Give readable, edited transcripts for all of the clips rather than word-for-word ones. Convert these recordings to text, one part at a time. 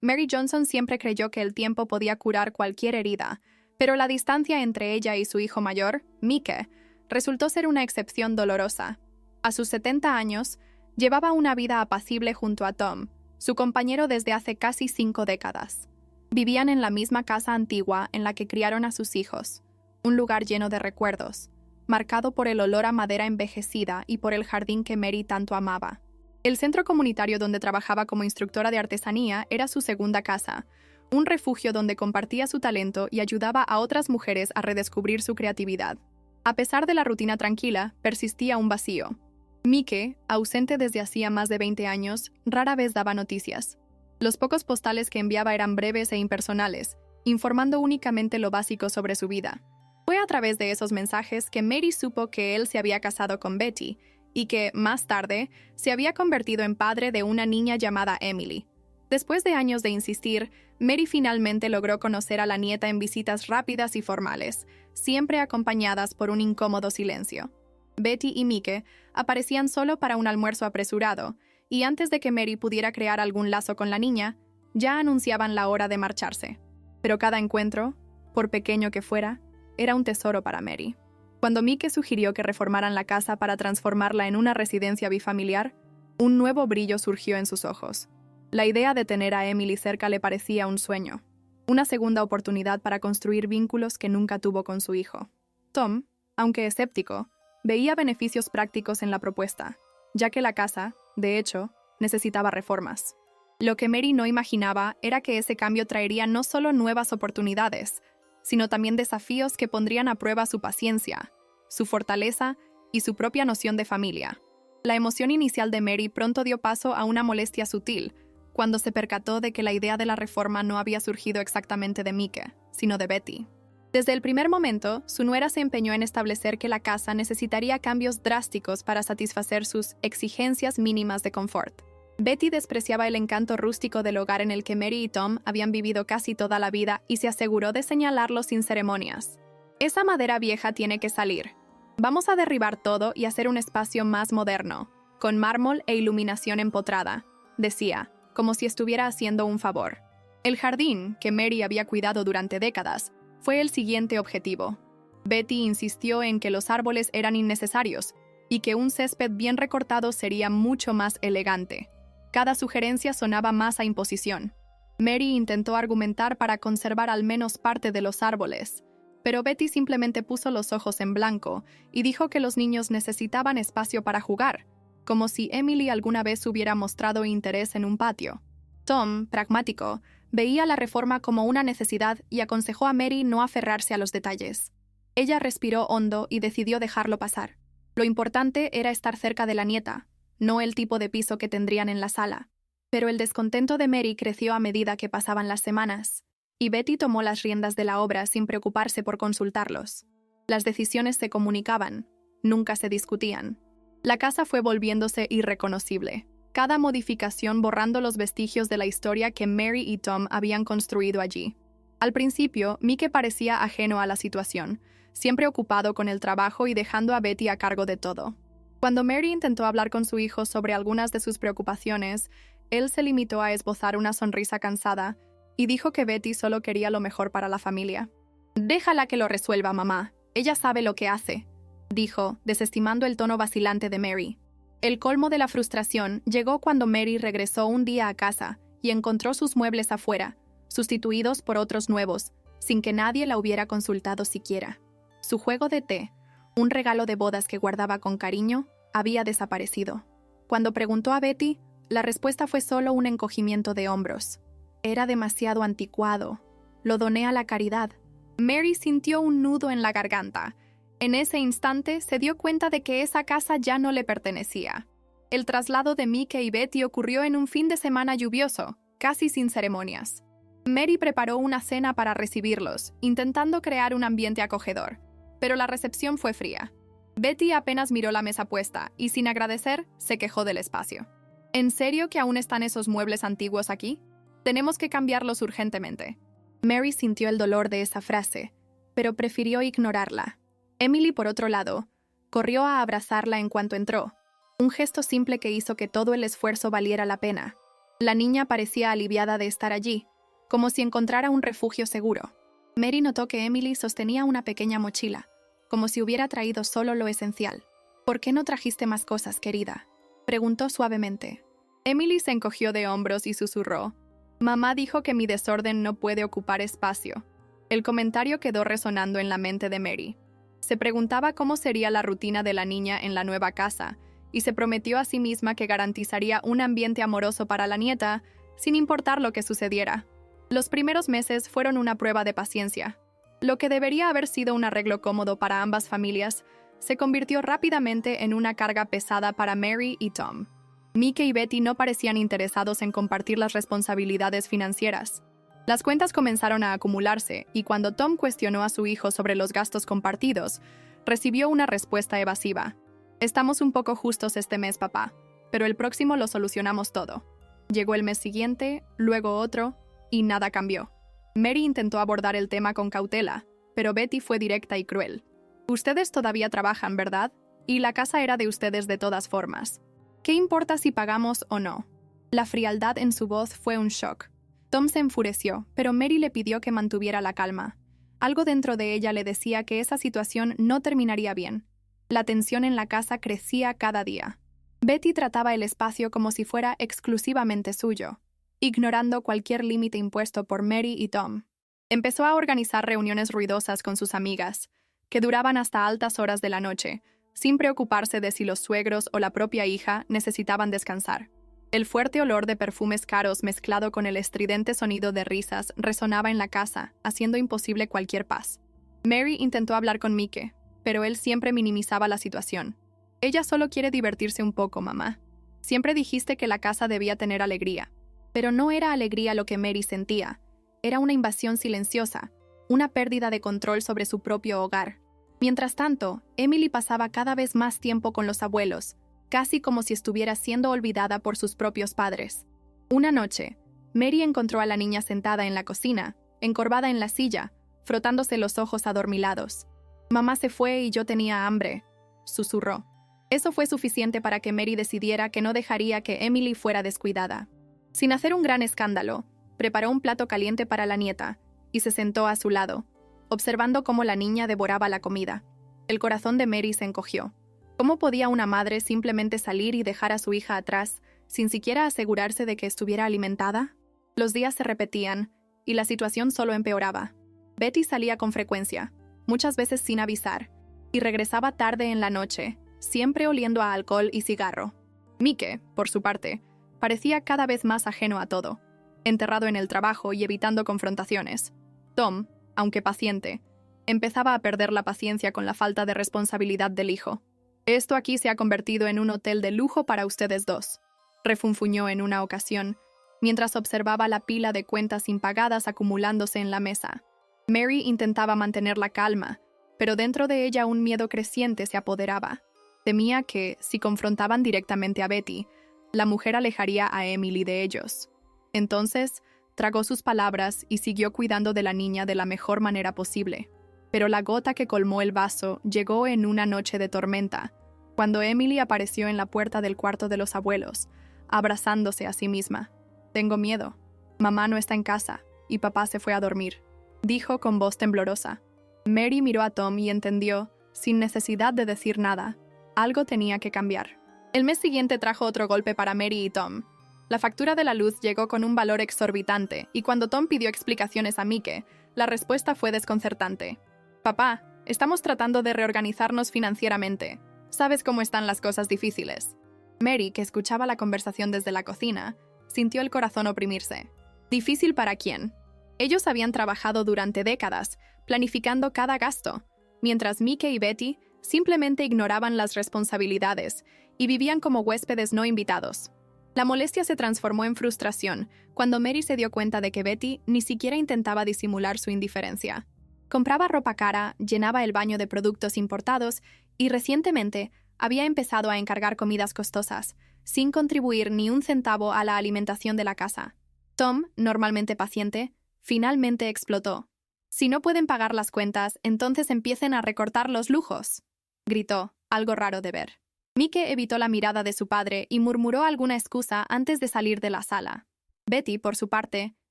Mary Johnson siempre creyó que el tiempo podía curar cualquier herida, pero la distancia entre ella y su hijo mayor, Mike, resultó ser una excepción dolorosa. A sus 70 años, llevaba una vida apacible junto a Tom, su compañero desde hace casi 5 décadas. Vivían en la misma casa antigua en la que criaron a sus hijos, un lugar lleno de recuerdos, marcado por el olor a madera envejecida y por el jardín que Mary tanto amaba. El centro comunitario donde trabajaba como instructora de artesanía era su segunda casa, un refugio donde compartía su talento y ayudaba a otras mujeres a redescubrir su creatividad. A pesar de la rutina tranquila, persistía un vacío. Mike, ausente desde hacía más de 20 años, rara vez daba noticias. Los pocos postales que enviaba eran breves e impersonales, informando únicamente lo básico sobre su vida. Fue a través de esos mensajes que Mary supo que él se había casado con Betty y que, más tarde, se había convertido en padre de una niña llamada Emily. Después de años de insistir, Mary finalmente logró conocer a la nieta en visitas rápidas y formales, siempre acompañadas por un incómodo silencio. Betty y Mike aparecían solo para un almuerzo apresurado, y antes de que Mary pudiera crear algún lazo con la niña, ya anunciaban la hora de marcharse. Pero cada encuentro, por pequeño que fuera, era un tesoro para Mary. Cuando Mike sugirió que reformaran la casa para transformarla en una residencia bifamiliar, un nuevo brillo surgió en sus ojos. La idea de tener a Emily cerca le parecía un sueño, una segunda oportunidad para construir vínculos que nunca tuvo con su hijo. Tom, aunque escéptico, veía beneficios prácticos en la propuesta, ya que la casa, de hecho, necesitaba reformas. Lo que Mary no imaginaba era que ese cambio traería no solo nuevas oportunidades, sino también desafíos que pondrían a prueba su paciencia, su fortaleza y su propia noción de familia. La emoción inicial de Mary pronto dio paso a una molestia sutil, cuando se percató de que la idea de la reforma no había surgido exactamente de Mike, sino de Betty. Desde el primer momento, su nuera se empeñó en establecer que la casa necesitaría cambios drásticos para satisfacer sus exigencias mínimas de confort. Betty despreciaba el encanto rústico del hogar en el que Mary y Tom habían vivido casi toda la vida y se aseguró de señalarlo sin ceremonias. «Esa madera vieja tiene que salir. Vamos a derribar todo y hacer un espacio más moderno, con mármol e iluminación empotrada», decía, como si estuviera haciendo un favor. El jardín, que Mary había cuidado durante décadas, fue el siguiente objetivo. Betty insistió en que los árboles eran innecesarios y que un césped bien recortado sería mucho más elegante. Cada sugerencia sonaba más a imposición. Mary intentó argumentar para conservar al menos parte de los árboles, pero Betty simplemente puso los ojos en blanco y dijo que los niños necesitaban espacio para jugar, como si Emily alguna vez hubiera mostrado interés en un patio. Tom, pragmático, veía la reforma como una necesidad y aconsejó a Mary no aferrarse a los detalles. Ella respiró hondo y decidió dejarlo pasar. Lo importante era estar cerca de la nieta, no el tipo de piso que tendrían en la sala. Pero el descontento de Mary creció a medida que pasaban las semanas, y Betty tomó las riendas de la obra sin preocuparse por consultarlos. Las decisiones se comunicaban, nunca se discutían. La casa fue volviéndose irreconocible, cada modificación borrando los vestigios de la historia que Mary y Tom habían construido allí. Al principio, Mike parecía ajeno a la situación, siempre ocupado con el trabajo y dejando a Betty a cargo de todo. Cuando Mary intentó hablar con su hijo sobre algunas de sus preocupaciones, él se limitó a esbozar una sonrisa cansada y dijo que Betty solo quería lo mejor para la familia. «Déjala que lo resuelva, mamá. Ella sabe lo que hace», dijo, desestimando el tono vacilante de Mary. El colmo de la frustración llegó cuando Mary regresó un día a casa y encontró sus muebles afuera, sustituidos por otros nuevos, sin que nadie la hubiera consultado siquiera. Su juego de té, un regalo de bodas que guardaba con cariño, había desaparecido. Cuando preguntó a Betty, la respuesta fue solo un encogimiento de hombros. Era demasiado anticuado. Lo doné a la caridad. Mary sintió un nudo en la garganta. En ese instante se dio cuenta de que esa casa ya no le pertenecía. El traslado de Mike y Betty ocurrió en un fin de semana lluvioso, casi sin ceremonias. Mary preparó una cena para recibirlos, intentando crear un ambiente acogedor, pero la recepción fue fría. Betty apenas miró la mesa puesta y, sin agradecer, se quejó del espacio. ¿En serio que aún están esos muebles antiguos aquí? Tenemos que cambiarlos urgentemente. Mary sintió el dolor de esa frase, pero prefirió ignorarla. Emily, por otro lado, corrió a abrazarla en cuanto entró, un gesto simple que hizo que todo el esfuerzo valiera la pena. La niña parecía aliviada de estar allí, como si encontrara un refugio seguro. Mary notó que Emily sostenía una pequeña mochila, como si hubiera traído solo lo esencial. «¿Por qué no trajiste más cosas, querida?», preguntó suavemente. Emily se encogió de hombros y susurró: «Mamá dijo que mi desorden no puede ocupar espacio». El comentario quedó resonando en la mente de Mary. Se preguntaba cómo sería la rutina de la niña en la nueva casa, y se prometió a sí misma que garantizaría un ambiente amoroso para la nieta, sin importar lo que sucediera. Los primeros meses fueron una prueba de paciencia. Lo que debería haber sido un arreglo cómodo para ambas familias, se convirtió rápidamente en una carga pesada para Mary y Tom. Mike y Betty no parecían interesados en compartir las responsabilidades financieras. Las cuentas comenzaron a acumularse, y cuando Tom cuestionó a su hijo sobre los gastos compartidos, recibió una respuesta evasiva. «Estamos un poco justos este mes, papá, pero el próximo lo solucionamos todo». Llegó el mes siguiente, luego otro, y nada cambió. Mary intentó abordar el tema con cautela, pero Betty fue directa y cruel. «Ustedes todavía trabajan, ¿verdad? Y la casa era de ustedes de todas formas. ¿Qué importa si pagamos o no?». La frialdad en su voz fue un shock. Tom se enfureció, pero Mary le pidió que mantuviera la calma. Algo dentro de ella le decía que esa situación no terminaría bien. La tensión en la casa crecía cada día. Betty trataba el espacio como si fuera exclusivamente suyo, ignorando cualquier límite impuesto por Mary y Tom. Empezó a organizar reuniones ruidosas con sus amigas, que duraban hasta altas horas de la noche, sin preocuparse de si los suegros o la propia hija necesitaban descansar. El fuerte olor de perfumes caros mezclado con el estridente sonido de risas resonaba en la casa, haciendo imposible cualquier paz. Mary intentó hablar con Mike, pero él siempre minimizaba la situación. «Ella solo quiere divertirse un poco, mamá. Siempre dijiste que la casa debía tener alegría». Pero no era alegría lo que Mary sentía. Era una invasión silenciosa, una pérdida de control sobre su propio hogar. Mientras tanto, Emily pasaba cada vez más tiempo con los abuelos, casi como si estuviera siendo olvidada por sus propios padres. Una noche, Mary encontró a la niña sentada en la cocina, encorvada en la silla, frotándose los ojos adormilados. «Mamá se fue y yo tenía hambre», susurró. Eso fue suficiente para que Mary decidiera que no dejaría que Emily fuera descuidada. Sin hacer un gran escándalo, preparó un plato caliente para la nieta y se sentó a su lado, observando cómo la niña devoraba la comida. El corazón de Mary se encogió. ¿Cómo podía una madre simplemente salir y dejar a su hija atrás, sin siquiera asegurarse de que estuviera alimentada? Los días se repetían, y la situación solo empeoraba. Betty salía con frecuencia, muchas veces sin avisar, y regresaba tarde en la noche, siempre oliendo a alcohol y cigarro. Mike, por su parte, parecía cada vez más ajeno a todo, enterrado en el trabajo y evitando confrontaciones. Tom, aunque paciente, empezaba a perder la paciencia con la falta de responsabilidad del hijo. «Esto aquí se ha convertido en un hotel de lujo para ustedes dos», refunfuñó en una ocasión, mientras observaba la pila de cuentas impagadas acumulándose en la mesa. Mary intentaba mantener la calma, pero dentro de ella un miedo creciente se apoderaba. Temía que, si confrontaban directamente a Betty, la mujer alejaría a Emily de ellos. Entonces, tragó sus palabras y siguió cuidando de la niña de la mejor manera posible. Pero la gota que colmó el vaso llegó en una noche de tormenta, cuando Emily apareció en la puerta del cuarto de los abuelos, abrazándose a sí misma. «Tengo miedo. Mamá no está en casa, y papá se fue a dormir», dijo con voz temblorosa. Mary miró a Tom y entendió, sin necesidad de decir nada, algo tenía que cambiar. El mes siguiente trajo otro golpe para Mary y Tom. La factura de la luz llegó con un valor exorbitante, y cuando Tom pidió explicaciones a Mike, la respuesta fue desconcertante. «Papá, estamos tratando de reorganizarnos financieramente. Sabes cómo están las cosas difíciles». Mary, que escuchaba la conversación desde la cocina, sintió el corazón oprimirse. ¿Difícil para quién? Ellos habían trabajado durante décadas, planificando cada gasto, mientras Mike y Betty simplemente ignoraban las responsabilidades y vivían como huéspedes no invitados. La molestia se transformó en frustración cuando Mary se dio cuenta de que Betty ni siquiera intentaba disimular su indiferencia. Compraba ropa cara, llenaba el baño de productos importados y recientemente había empezado a encargar comidas costosas, sin contribuir ni un centavo a la alimentación de la casa. Tom, normalmente paciente, finalmente explotó. «Si no pueden pagar las cuentas, entonces empiecen a recortar los lujos», gritó, algo raro de ver. Mike evitó la mirada de su padre y murmuró alguna excusa antes de salir de la sala. Betty, por su parte,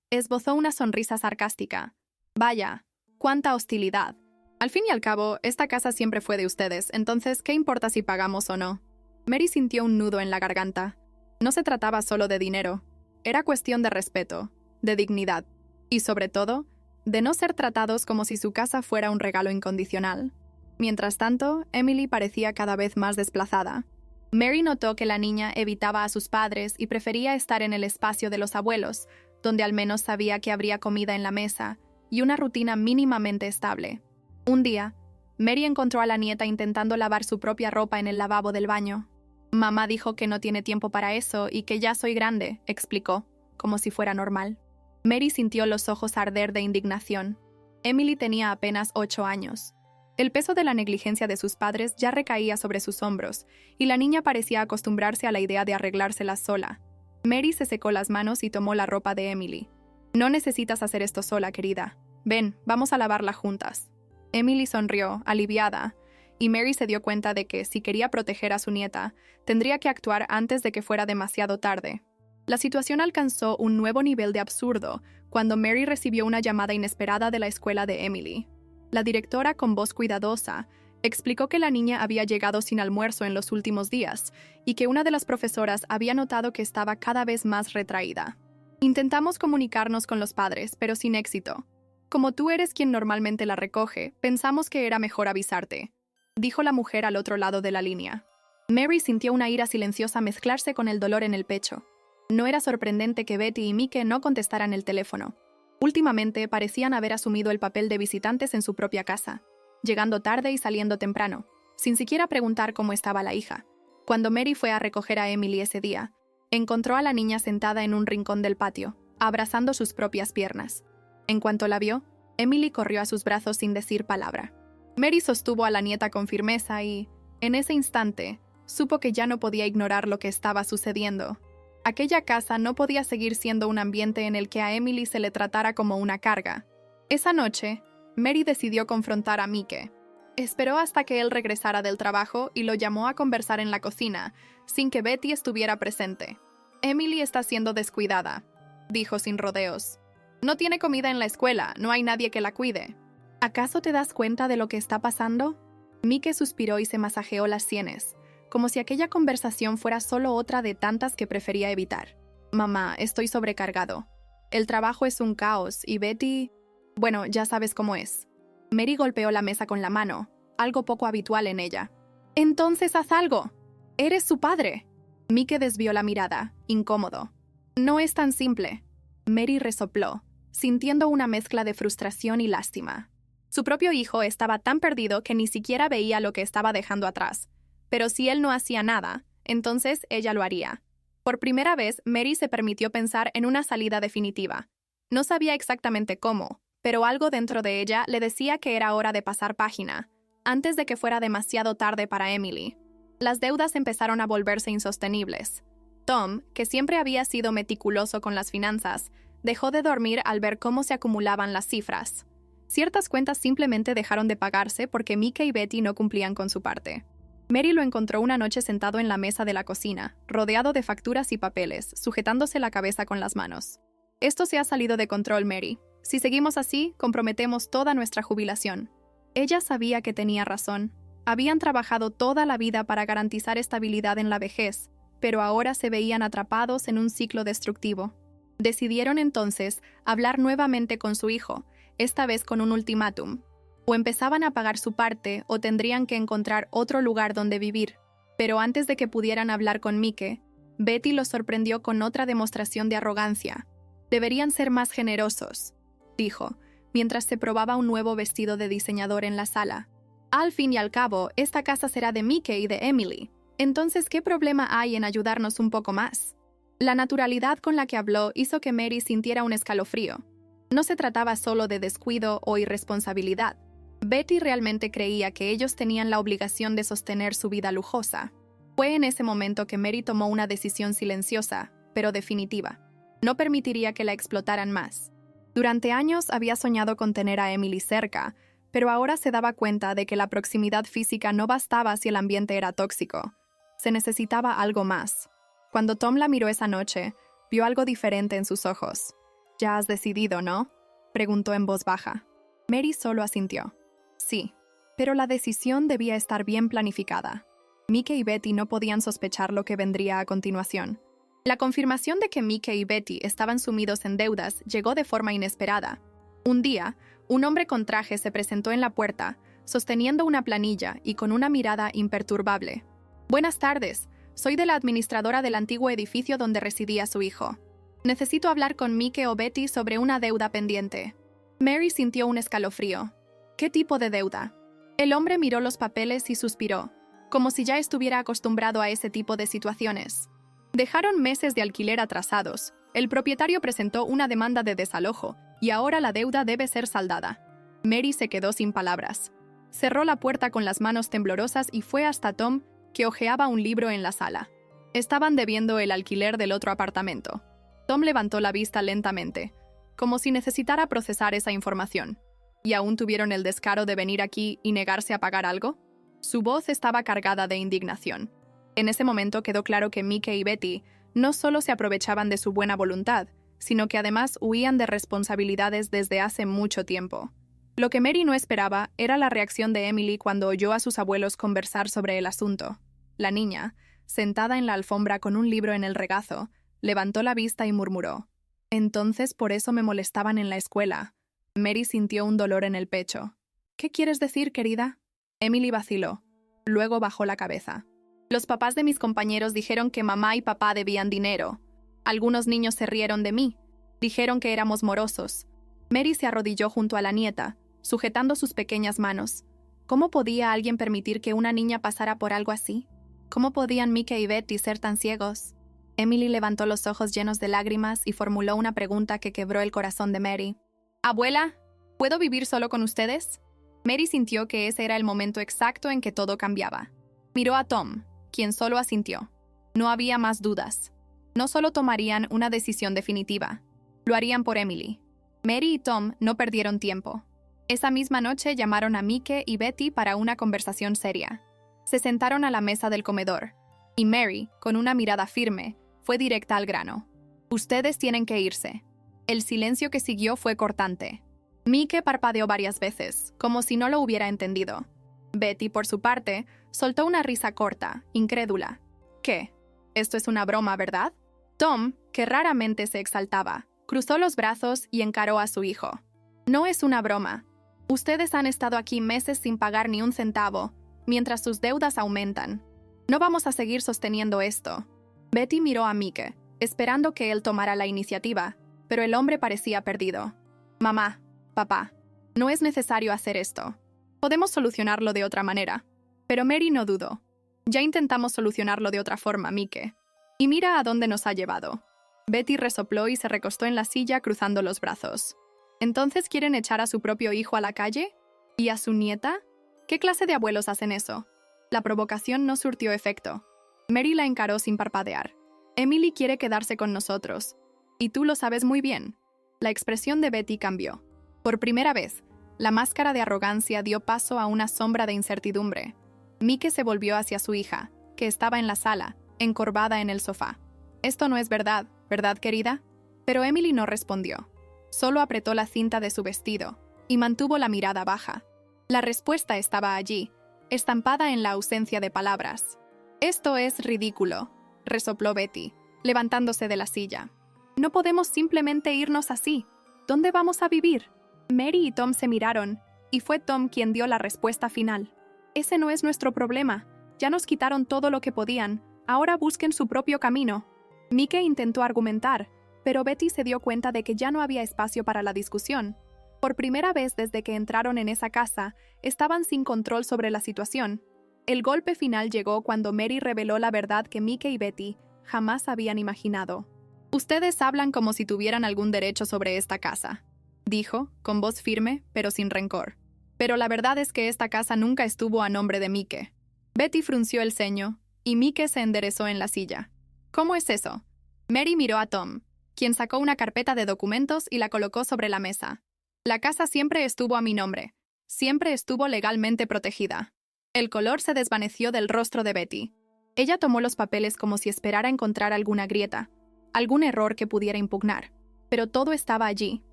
esbozó una sonrisa sarcástica. Vaya, cuánta hostilidad. Al fin y al cabo, esta casa siempre fue de ustedes, entonces, ¿qué importa si pagamos o no? Mary sintió un nudo en la garganta. No se trataba solo de dinero. Era cuestión de respeto, de dignidad, y sobre todo, de no ser tratados como si su casa fuera un regalo incondicional. Mientras tanto, Emily parecía cada vez más desplazada. Mary notó que la niña evitaba a sus padres y prefería estar en el espacio de los abuelos, donde al menos sabía que habría comida en la mesa y una rutina mínimamente estable. Un día, Mary encontró a la nieta intentando lavar su propia ropa en el lavabo del baño. Mamá dijo que no tiene tiempo para eso y que ya soy grande, explicó, como si fuera normal. Mary sintió los ojos arder de indignación. Emily tenía apenas 8 años. El peso de la negligencia de sus padres ya recaía sobre sus hombros, y la niña parecía acostumbrarse a la idea de arreglársela sola. Mary se secó las manos y tomó la ropa de Emily. No necesitas hacer esto sola, querida. Ven, vamos a lavarla juntas. Emily sonrió, aliviada, y Mary se dio cuenta de que, si quería proteger a su nieta, tendría que actuar antes de que fuera demasiado tarde. La situación alcanzó un nuevo nivel de absurdo cuando Mary recibió una llamada inesperada de la escuela de Emily. La directora, con voz cuidadosa, explicó que la niña había llegado sin almuerzo en los últimos días y que una de las profesoras había notado que estaba cada vez más retraída. Intentamos comunicarnos con los padres, pero sin éxito. Como tú eres quien normalmente la recoge, pensamos que era mejor avisarte, dijo la mujer al otro lado de la línea. Mary sintió una ira silenciosa mezclarse con el dolor en el pecho. No era sorprendente que Betty y Mike no contestaran el teléfono. Últimamente parecían haber asumido el papel de visitantes en su propia casa, llegando tarde y saliendo temprano, sin siquiera preguntar cómo estaba la hija. Cuando Mary fue a recoger a Emily ese día, encontró a la niña sentada en un rincón del patio, abrazando sus propias piernas. En cuanto la vio, Emily corrió a sus brazos sin decir palabra. Mary sostuvo a la nieta con firmeza y, en ese instante, supo que ya no podía ignorar lo que estaba sucediendo. Aquella casa no podía seguir siendo un ambiente en el que a Emily se le tratara como una carga. Esa noche, Mary decidió confrontar a Mike. Esperó hasta que él regresara del trabajo y lo llamó a conversar en la cocina, sin que Betty estuviera presente. Emily está siendo descuidada, dijo sin rodeos. No tiene comida en la escuela, no hay nadie que la cuide. ¿Acaso te das cuenta de lo que está pasando? Mike suspiró y se masajeó las sienes, como si aquella conversación fuera solo otra de tantas que prefería evitar. Mamá, estoy sobrecargado. El trabajo es un caos y Betty... Bueno, ya sabes cómo es. Mary golpeó la mesa con la mano, algo poco habitual en ella. Entonces haz algo. Eres su padre. Mike desvió la mirada, incómodo. No es tan simple. Mary resopló, sintiendo una mezcla de frustración y lástima. Su propio hijo estaba tan perdido que ni siquiera veía lo que estaba dejando atrás. Pero si él no hacía nada, entonces ella lo haría. Por primera vez, Mary se permitió pensar en una salida definitiva. No sabía exactamente cómo, pero algo dentro de ella le decía que era hora de pasar página, antes de que fuera demasiado tarde para Emily. Las deudas empezaron a volverse insostenibles. Tom, que siempre había sido meticuloso con las finanzas, dejó de dormir al ver cómo se acumulaban las cifras. Ciertas cuentas simplemente dejaron de pagarse porque Mike y Betty no cumplían con su parte. Mary lo encontró una noche sentado en la mesa de la cocina, rodeado de facturas y papeles, sujetándose la cabeza con las manos. Esto se ha salido de control, Mary. Si seguimos así, comprometemos toda nuestra jubilación. Ella sabía que tenía razón. Habían trabajado toda la vida para garantizar estabilidad en la vejez, pero ahora se veían atrapados en un ciclo destructivo. Decidieron entonces hablar nuevamente con su hijo, esta vez con un ultimátum. O empezaban a pagar su parte o tendrían que encontrar otro lugar donde vivir. Pero antes de que pudieran hablar con Mike, Betty los sorprendió con otra demostración de arrogancia. Deberían ser más generosos, dijo, mientras se probaba un nuevo vestido de diseñador en la sala. Al fin y al cabo, esta casa será de Mike y de Emily. Entonces, ¿qué problema hay en ayudarnos un poco más? La naturalidad con la que habló hizo que Mary sintiera un escalofrío. No se trataba solo de descuido o irresponsabilidad. Betty realmente creía que ellos tenían la obligación de sostener su vida lujosa. Fue en ese momento que Mary tomó una decisión silenciosa, pero definitiva. No permitiría que la explotaran más. Durante años había soñado con tener a Emily cerca, pero ahora se daba cuenta de que la proximidad física no bastaba si el ambiente era tóxico. Se necesitaba algo más. Cuando Tom la miró esa noche, vio algo diferente en sus ojos. «¿Ya has decidido, no?», preguntó en voz baja. Mary solo asintió. Sí, pero la decisión debía estar bien planificada. Mickey y Betty no podían sospechar lo que vendría a continuación. La confirmación de que Mickey y Betty estaban sumidos en deudas llegó de forma inesperada. Un día, un hombre con traje se presentó en la puerta, sosteniendo una planilla y con una mirada imperturbable. «Buenas tardes, soy de la administradora del antiguo edificio donde residía su hijo. Necesito hablar con Mickey o Betty sobre una deuda pendiente». Mary sintió un escalofrío. ¿Qué tipo de deuda? El hombre miró los papeles y suspiró, como si ya estuviera acostumbrado a ese tipo de situaciones. Dejaron meses de alquiler atrasados. El propietario presentó una demanda de desalojo y ahora la deuda debe ser saldada. Mary se quedó sin palabras. Cerró la puerta con las manos temblorosas y fue hasta Tom, que hojeaba un libro en la sala. Estaban debiendo el alquiler del otro apartamento. Tom levantó la vista lentamente, como si necesitara procesar esa información. ¿Y aún tuvieron el descaro de venir aquí y negarse a pagar algo? Su voz estaba cargada de indignación. En ese momento quedó claro que Mickey y Betty no solo se aprovechaban de su buena voluntad, sino que además huían de responsabilidades desde hace mucho tiempo. Lo que Mary no esperaba era la reacción de Emily cuando oyó a sus abuelos conversar sobre el asunto. La niña, sentada en la alfombra con un libro en el regazo, levantó la vista y murmuró: «Entonces por eso me molestaban en la escuela». Mary sintió un dolor en el pecho. «¿Qué quieres decir, querida?». Emily vaciló. Luego bajó la cabeza. «Los papás de mis compañeros dijeron que mamá y papá debían dinero. Algunos niños se rieron de mí. Dijeron que éramos morosos». Mary se arrodilló junto a la nieta, sujetando sus pequeñas manos. ¿Cómo podía alguien permitir que una niña pasara por algo así? ¿Cómo podían Mickey y Betty ser tan ciegos? Emily levantó los ojos llenos de lágrimas y formuló una pregunta que quebró el corazón de Mary. «Abuela, ¿puedo vivir solo con ustedes?». Mary sintió que ese era el momento exacto en que todo cambiaba. Miró a Tom, quien solo asintió. No había más dudas. No solo tomarían una decisión definitiva, lo harían por Emily. Mary y Tom no perdieron tiempo. Esa misma noche llamaron a Mickey y Betty para una conversación seria. Se sentaron a la mesa del comedor, y Mary, con una mirada firme, fue directa al grano. «Ustedes tienen que irse». El silencio que siguió fue cortante. Mickey parpadeó varias veces, como si no lo hubiera entendido. Betty, por su parte, soltó una risa corta, incrédula. «¿Qué? Esto es una broma, ¿verdad?». Tom, que raramente se exaltaba, cruzó los brazos y encaró a su hijo. «No es una broma. Ustedes han estado aquí meses sin pagar ni un centavo, mientras sus deudas aumentan. No vamos a seguir sosteniendo esto». Betty miró a Mickey, esperando que él tomara la iniciativa, pero el hombre parecía perdido. «Mamá, papá, no es necesario hacer esto. Podemos solucionarlo de otra manera». Pero Mary no dudó. «Ya intentamos solucionarlo de otra forma, Mickey. Y mira a dónde nos ha llevado». Betty resopló y se recostó en la silla cruzando los brazos. «¿Entonces quieren echar a su propio hijo a la calle? ¿Y a su nieta? ¿Qué clase de abuelos hacen eso?». La provocación no surtió efecto. Mary la encaró sin parpadear. «Emily quiere quedarse con nosotros. Y tú lo sabes muy bien». La expresión de Betty cambió. Por primera vez, la máscara de arrogancia dio paso a una sombra de incertidumbre. Mickey se volvió hacia su hija, que estaba en la sala, encorvada en el sofá. «Esto no es verdad, ¿verdad, querida?». Pero Emily no respondió. Solo apretó la cinta de su vestido y mantuvo la mirada baja. La respuesta estaba allí, estampada en la ausencia de palabras. «Esto es ridículo», resopló Betty, levantándose de la silla. «No podemos simplemente irnos así. ¿Dónde vamos a vivir?». Mary y Tom se miraron, y fue Tom quien dio la respuesta final. «Ese no es nuestro problema. Ya nos quitaron todo lo que podían. Ahora busquen su propio camino». Mickey intentó argumentar, pero Betty se dio cuenta de que ya no había espacio para la discusión. Por primera vez desde que entraron en esa casa, estaban sin control sobre la situación. El golpe final llegó cuando Mary reveló la verdad que Mickey y Betty jamás habían imaginado. «Ustedes hablan como si tuvieran algún derecho sobre esta casa», dijo, con voz firme, pero sin rencor. «Pero la verdad es que esta casa nunca estuvo a nombre de Mickey». Betty frunció el ceño, y Mickey se enderezó en la silla. «¿Cómo es eso?». Mary miró a Tom, quien sacó una carpeta de documentos y la colocó sobre la mesa. «La casa siempre estuvo a mi nombre. Siempre estuvo legalmente protegida». El color se desvaneció del rostro de Betty. Ella tomó los papeles como si esperara encontrar alguna grieta, algún error que pudiera impugnar. Pero todo estaba allí,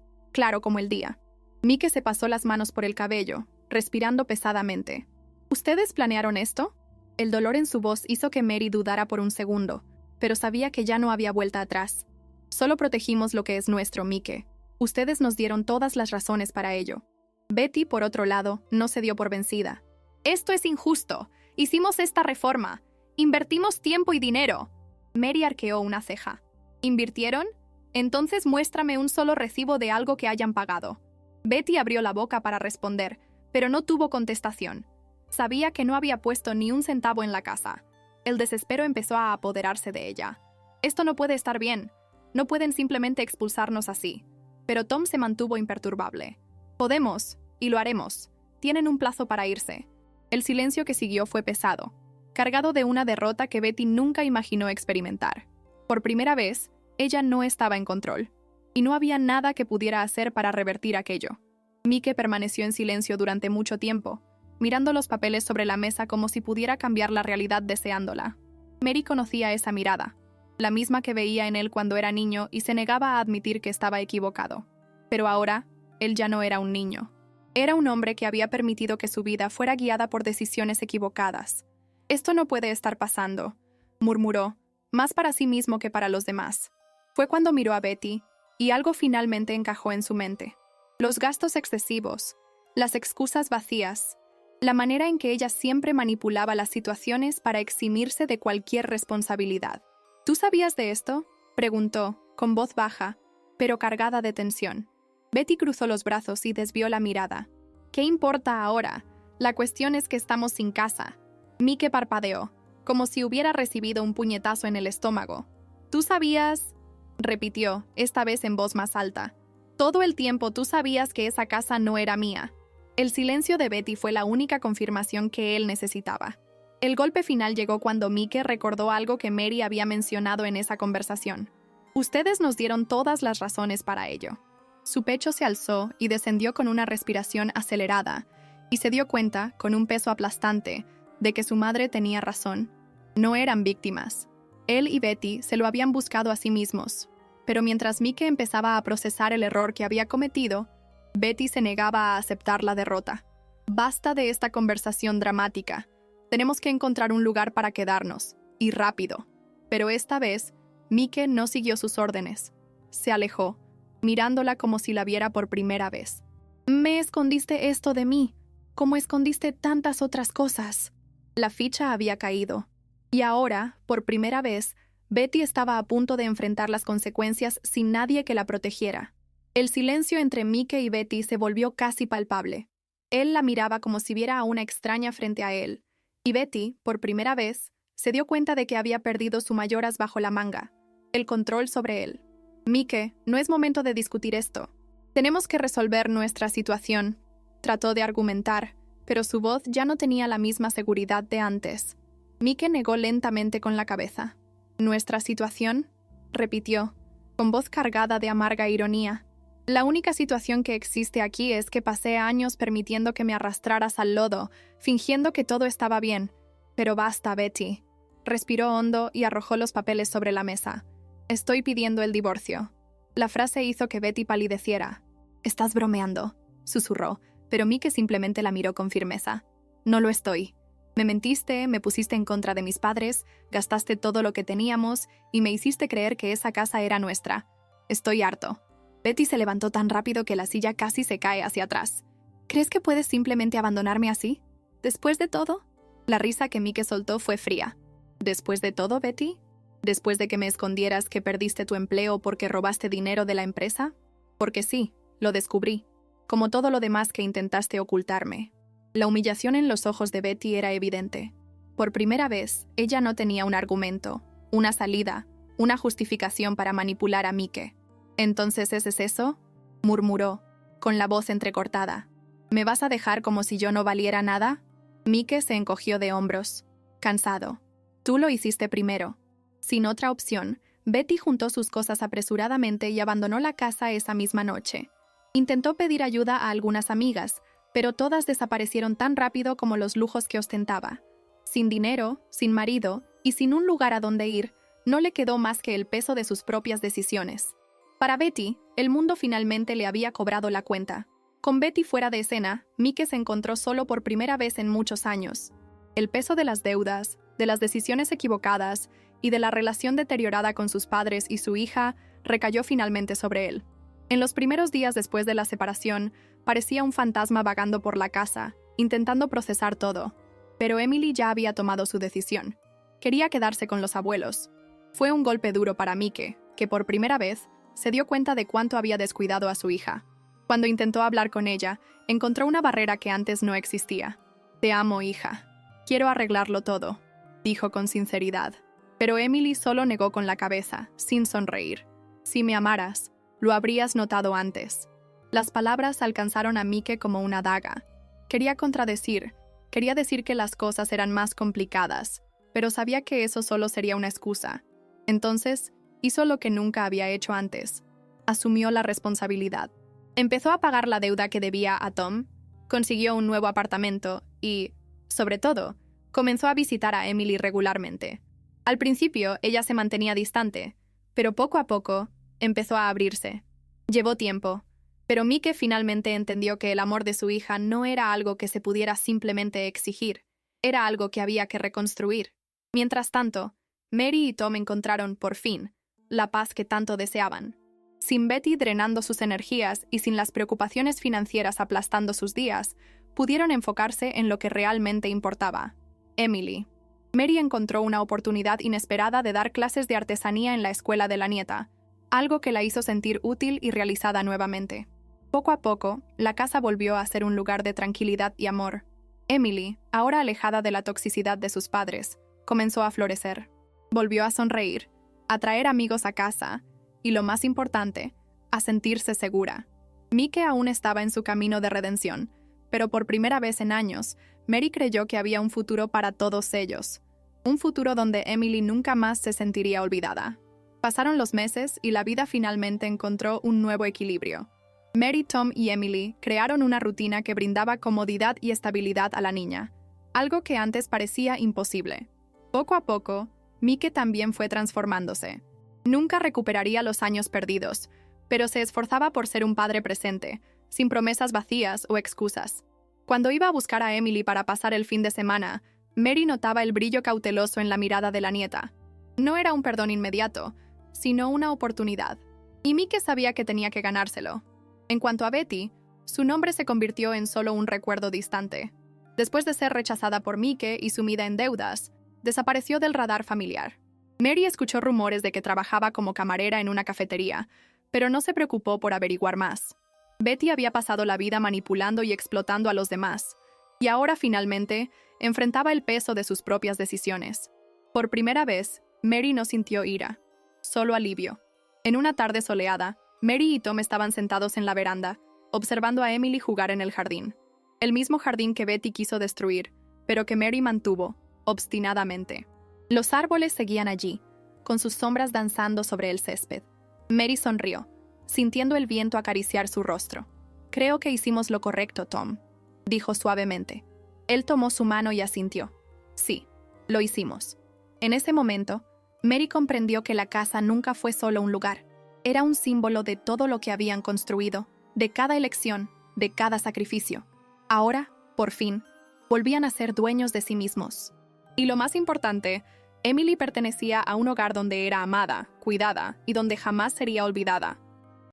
claro como el día. Mike se pasó las manos por el cabello, respirando pesadamente. ¿Ustedes planearon esto? El dolor en su voz hizo que Mary dudara por un segundo, pero sabía que ya no había vuelta atrás. Solo protegimos lo que es nuestro, Mike. Ustedes nos dieron todas las razones para ello. Betty, por otro lado, no se dio por vencida. Esto es injusto. Hicimos esta reforma. Invertimos tiempo y dinero. Mary arqueó una ceja. ¿Invirtieron? Entonces muéstrame un solo recibo de algo que hayan pagado. Betty abrió la boca para responder, pero no tuvo contestación. Sabía que no había puesto ni un centavo en la casa. El desespero empezó a apoderarse de ella. Esto no puede estar bien. No pueden simplemente expulsarnos así. Pero Tom se mantuvo imperturbable. Podemos, y lo haremos. Tienen un plazo para irse. El silencio que siguió fue pesado, cargado de una derrota que Betty nunca imaginó experimentar. Por primera vez, ella no estaba en control, y no había nada que pudiera hacer para revertir aquello. Mike permaneció en silencio durante mucho tiempo, mirando los papeles sobre la mesa como si pudiera cambiar la realidad deseándola. Mary conocía esa mirada, la misma que veía en él cuando era niño y se negaba a admitir que estaba equivocado. Pero ahora, él ya no era un niño. Era un hombre que había permitido que su vida fuera guiada por decisiones equivocadas. «Esto no puede estar pasando», murmuró, más para sí mismo que para los demás. Fue cuando miró a Betty, y algo finalmente encajó en su mente. Los gastos excesivos, las excusas vacías, la manera en que ella siempre manipulaba las situaciones para eximirse de cualquier responsabilidad. ¿Tú sabías de esto?, preguntó, con voz baja, pero cargada de tensión. Betty cruzó los brazos y desvió la mirada. ¿Qué importa ahora? La cuestión es que estamos sin casa. Mike parpadeó, como si hubiera recibido un puñetazo en el estómago. ¿Tú sabías?, repitió, esta vez en voz más alta. Todo el tiempo tú sabías que esa casa no era mía. El silencio de Betty fue la única confirmación que él necesitaba. El golpe final llegó cuando Mike recordó algo que Mary había mencionado en esa conversación. Ustedes nos dieron todas las razones para ello. Su pecho se alzó y descendió con una respiración acelerada, y se dio cuenta, con un peso aplastante, de que su madre tenía razón. No eran víctimas. Él y Betty se lo habían buscado a sí mismos. Pero mientras Mike empezaba a procesar el error que había cometido, Betty se negaba a aceptar la derrota. Basta de esta conversación dramática. Tenemos que encontrar un lugar para quedarnos, y rápido. Pero esta vez, Mike no siguió sus órdenes. Se alejó, mirándola como si la viera por primera vez. «Me escondiste esto de mí, como escondiste tantas otras cosas». La ficha había caído. Y ahora, por primera vez, Betty estaba a punto de enfrentar las consecuencias sin nadie que la protegiera. El silencio entre Mike y Betty se volvió casi palpable. Él la miraba como si viera a una extraña frente a él, y Betty, por primera vez, se dio cuenta de que había perdido su mayor as bajo la manga, el control sobre él. «Mike, no es momento de discutir esto. Tenemos que resolver nuestra situación», trató de argumentar, pero su voz ya no tenía la misma seguridad de antes. Mike negó lentamente con la cabeza. «¿Nuestra situación?», repitió, con voz cargada de amarga ironía. «La única situación que existe aquí es que pasé años permitiendo que me arrastraras al lodo, fingiendo que todo estaba bien. Pero basta, Betty». Respiró hondo y arrojó los papeles sobre la mesa. «Estoy pidiendo el divorcio». La frase hizo que Betty palideciera. «Estás bromeando», susurró, pero Mike simplemente la miró con firmeza. «No lo estoy. Me mentiste, me pusiste en contra de mis padres, gastaste todo lo que teníamos y me hiciste creer que esa casa era nuestra. Estoy harto». Betty se levantó tan rápido que la silla casi se cae hacia atrás. «¿Crees que puedes simplemente abandonarme así? ¿Después de todo?» La risa que Mike soltó fue fría. «¿Después de todo, Betty? ¿Después de que me escondieras que perdiste tu empleo porque robaste dinero de la empresa? Porque sí, lo descubrí, como todo lo demás que intentaste ocultarme». La humillación en los ojos de Betty era evidente. Por primera vez, ella no tenía un argumento, una salida, una justificación para manipular a Mike. «¿Entonces ese es eso?», murmuró, con la voz entrecortada. «¿Me vas a dejar como si yo no valiera nada?». Mike se encogió de hombros, cansado. «Tú lo hiciste primero». Sin otra opción, Betty juntó sus cosas apresuradamente y abandonó la casa esa misma noche. Intentó pedir ayuda a algunas amigas, pero todas desaparecieron tan rápido como los lujos que ostentaba. Sin dinero, sin marido y sin un lugar a donde ir, no le quedó más que el peso de sus propias decisiones. Para Betty, el mundo finalmente le había cobrado la cuenta. Con Betty fuera de escena, Mike se encontró solo por primera vez en muchos años. El peso de las deudas, de las decisiones equivocadas y de la relación deteriorada con sus padres y su hija recayó finalmente sobre él. En los primeros días después de la separación, parecía un fantasma vagando por la casa, intentando procesar todo. Pero Emily ya había tomado su decisión. Quería quedarse con los abuelos. Fue un golpe duro para Mike, que por primera vez se dio cuenta de cuánto había descuidado a su hija. Cuando intentó hablar con ella, encontró una barrera que antes no existía. «Te amo, hija. Quiero arreglarlo todo», dijo con sinceridad. Pero Emily solo negó con la cabeza, sin sonreír. «Si me amaras, lo habrías notado antes». Las palabras alcanzaron a Mike como una daga. Quería contradecir, quería decir que las cosas eran más complicadas, pero sabía que eso solo sería una excusa. Entonces, hizo lo que nunca había hecho antes. Asumió la responsabilidad. Empezó a pagar la deuda que debía a Tom, consiguió un nuevo apartamento y, sobre todo, comenzó a visitar a Emily regularmente. Al principio, ella se mantenía distante, pero poco a poco empezó a abrirse. Llevó tiempo, pero Mike finalmente entendió que el amor de su hija no era algo que se pudiera simplemente exigir, era algo que había que reconstruir. Mientras tanto, Mary y Tom encontraron, por fin, la paz que tanto deseaban. Sin Betty drenando sus energías y sin las preocupaciones financieras aplastando sus días, pudieron enfocarse en lo que realmente importaba: Emily. Mary encontró una oportunidad inesperada de dar clases de artesanía en la escuela de la nieta, algo que la hizo sentir útil y realizada nuevamente. Poco a poco, la casa volvió a ser un lugar de tranquilidad y amor. Emily, ahora alejada de la toxicidad de sus padres, comenzó a florecer. Volvió a sonreír, a traer amigos a casa y, lo más importante, a sentirse segura. Mike aún estaba en su camino de redención, pero por primera vez en años, Mary creyó que había un futuro para todos ellos. Un futuro donde Emily nunca más se sentiría olvidada. Pasaron los meses y la vida finalmente encontró un nuevo equilibrio. Mary, Tom y Emily crearon una rutina que brindaba comodidad y estabilidad a la niña, algo que antes parecía imposible. Poco a poco, Mike también fue transformándose. Nunca recuperaría los años perdidos, pero se esforzaba por ser un padre presente, sin promesas vacías o excusas. Cuando iba a buscar a Emily para pasar el fin de semana, Mary notaba el brillo cauteloso en la mirada de la nieta. No era un perdón inmediato, sino una oportunidad. Y Mike sabía que tenía que ganárselo. En cuanto a Betty, su nombre se convirtió en solo un recuerdo distante. Después de ser rechazada por Mike y sumida en deudas, desapareció del radar familiar. Mary escuchó rumores de que trabajaba como camarera en una cafetería, pero no se preocupó por averiguar más. Betty había pasado la vida manipulando y explotando a los demás, y ahora finalmente enfrentaba el peso de sus propias decisiones. Por primera vez, Mary no sintió ira, solo alivio. En una tarde soleada, Mary y Tom estaban sentados en la veranda, observando a Emily jugar en el jardín. El mismo jardín que Betty quiso destruir, pero que Mary mantuvo, obstinadamente. Los árboles seguían allí, con sus sombras danzando sobre el césped. Mary sonrió, sintiendo el viento acariciar su rostro. «Creo que hicimos lo correcto, Tom», dijo suavemente. Él tomó su mano y asintió. «Sí, lo hicimos». En ese momento, Mary comprendió que la casa nunca fue solo un lugar. Era un símbolo de todo lo que habían construido, de cada elección, de cada sacrificio. Ahora, por fin, volvían a ser dueños de sí mismos. Y lo más importante, Emily pertenecía a un hogar donde era amada, cuidada y donde jamás sería olvidada.